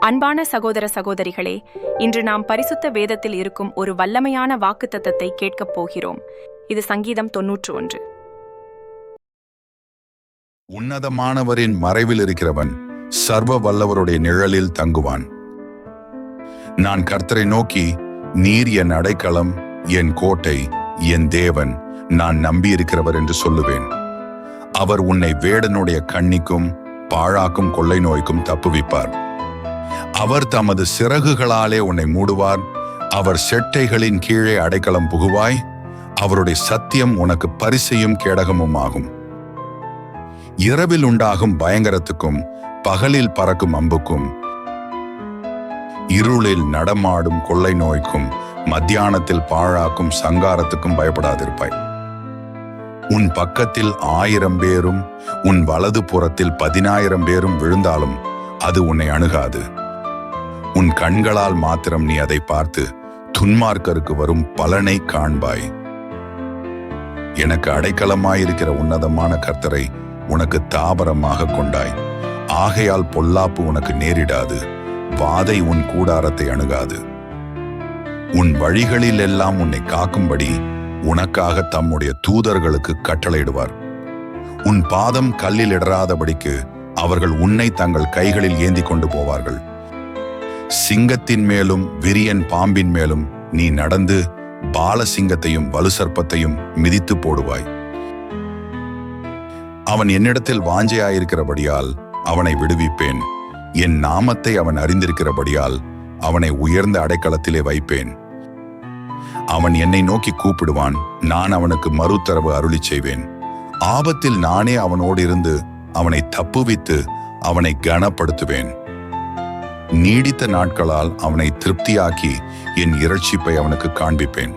அன்பான சகோதர சகோதரிகளே, இன்று நாம் பரிசுத்த வேதத்தில் இருக்கும் ஒரு வல்லமையான வாக்குத்தத்தத்தை கேட்கப் போகிறோம். இது சங்கீதம் 91. உன்னதமானவரின் மறைவில் இருக்கிறவன் சர்வ வல்லவருடைய நிழலில் தங்குவான். நான் கர்த்தரை நோக்கி, நீர் என் அடைக்கலம், என் கோட்டை, என் தேவன், நான் நம்பியிருக்கிறவர் என்று சொல்லுவேன். அவர் உன்னை வேடனுடைய கண்ணிக்கும் பாழாக்கும் கொள்ளை நோய்க்கும் தப்புவிப்பார். அவர் தமது சிறகுகளாலே உன்னை மூடுவார். அவர் செட்டைகளின் கீழே அடைக்கலம் புகுவாய். அவருடைய சத்தியம் உனக்கு பரிசையும் கேடகமும் ஆகும். இரவில் உண்டாகும் பயங்கரத்துக்கும் பகலில் பறக்கும் அம்புக்கும் இருளில் நடமாடும் கொள்ளை நோய்க்கும் மத்தியானத்தில் பாழாக்கும் சங்காரத்துக்கும் பயப்படாதிருப்பாய். உன் பக்கத்தில் 1000 பேரும் உன் வலது புறத்தில் 10,000 பேரும் விழுந்தாலும் அது உன்னை அணுகாது. உன் கண்களால் மாத்திரம் நீ அதை பார்த்து துன்மார்க்கருக்கு வரும் பலனை காண்பாய். எனக்கு அடைக்கலமாயிருக்கிற உன்னதமான கர்த்தரை உனக்கு தாபரமாக கொண்டாய். ஆகையால் பொல்லாப்பு உனக்கு நேரிடாது, வாதை உன் கூடாரத்தை அணுகாது. உன் வழிகளில் எல்லாம் உன்னை காக்கும்படி உனக்காக தம்முடைய தூதர்களுக்கு கட்டளையிடுவார். உன் பாதம் கல்லில் இடராதபடிக்கு அவர்கள் உன்னை தங்கள் கைகளில் ஏந்தி கொண்டு போவார்கள். சிங்கத்தின் மேலும் விரியன் பாம்பின் மேலும் நீ நடந்து பாலசிங்கத்தையும் வலுசர்ப்பத்தையும் மிதித்து போடுவாய். அவன் என்னிடத்தில் வாஞ்சையாயிருக்கிறபடியால் அவனை விடுவிப்பேன். என் நாமத்தை அவன் அறிந்திருக்கிறபடியால் அவனை உயர்ந்த அடைக்கலத்திலே வைப்பேன். அவன் என்னை நோக்கி கூப்பிடுவான், நான் அவனுக்கு மறுத்தரவு அருளி செய்வேன். ஆபத்தில் நானே அவனோடு இருந்து அவனை தப்புவித்து அவனை கனப்படுத்துவேன். நீடித்த நாட்களால் அவனை திருப்தியாக்கி என் இரட்சிப்பை அவனுக்கு காண்பிப்பேன்.